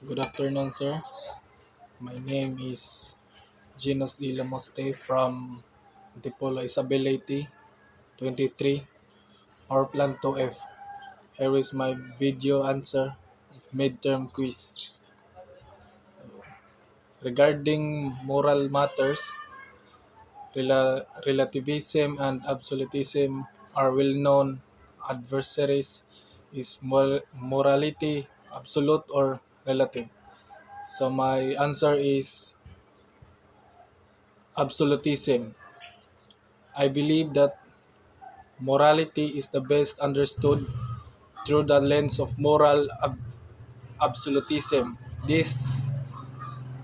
Good afternoon, sir. My name is Ginos E. Lamoste from Antipolo, Isabelati, 23, Power Plant 2F. Here is my video answer of midterm quiz. Regarding moral matters, relativism and absolutism are well-known adversaries. Is morality absolute or relative? So my answer is absolutism. I believe that morality is the best understood through the lens of moral absolutism. This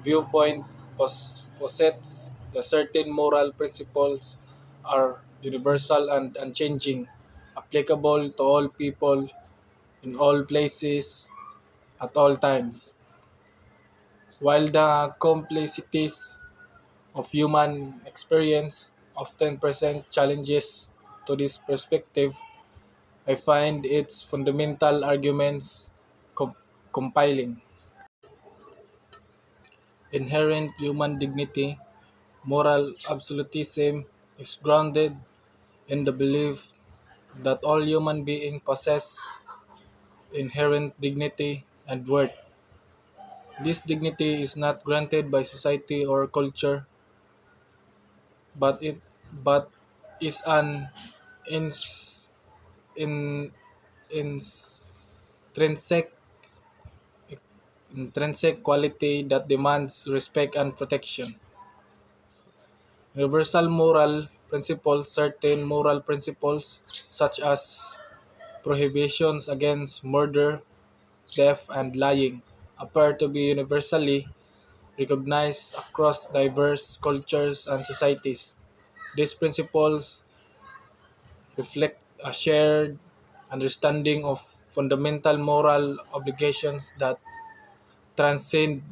viewpoint posits that certain moral principles are universal and unchanging, applicable to all people in all places at all times. While the complexities of human experience often present challenges to this perspective, I find its fundamental arguments compelling. Inherent human dignity, moral absolutism is grounded in the belief that all human beings possess inherent dignity and worth. This dignity is not granted by society or culture, but it but is an ins, in, intrinsic quality that demands respect and protection. Universal moral principles, certain moral principles such as prohibitions against murder, theft, and lying appear to be universally recognized across diverse cultures and societies. These principles reflect a shared understanding of fundamental moral obligations that transcend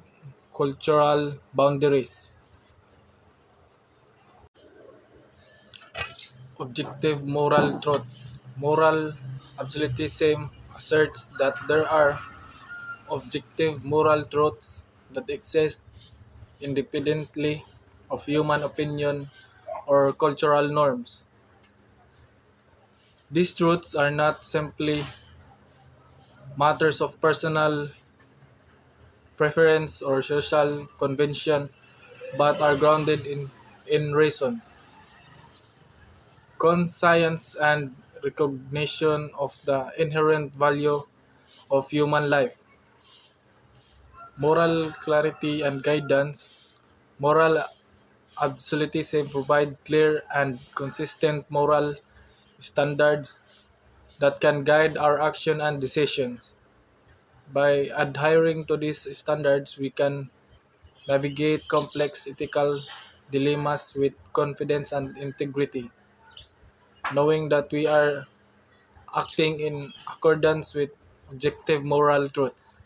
cultural boundaries. Objective moral truths. Moral absolutism asserts that there are objective moral truths that exist independently of human opinion or cultural norms. These truths are not simply matters of personal preference or social convention, but are grounded in reason, conscience, and recognition of the inherent value of human life. Moral clarity and guidance. Moral absolutism provide clear and consistent moral standards that can guide our action and decisions. By adhering to these standards, we can navigate complex ethical dilemmas with confidence and integrity, knowing that we are acting in accordance with objective moral truths.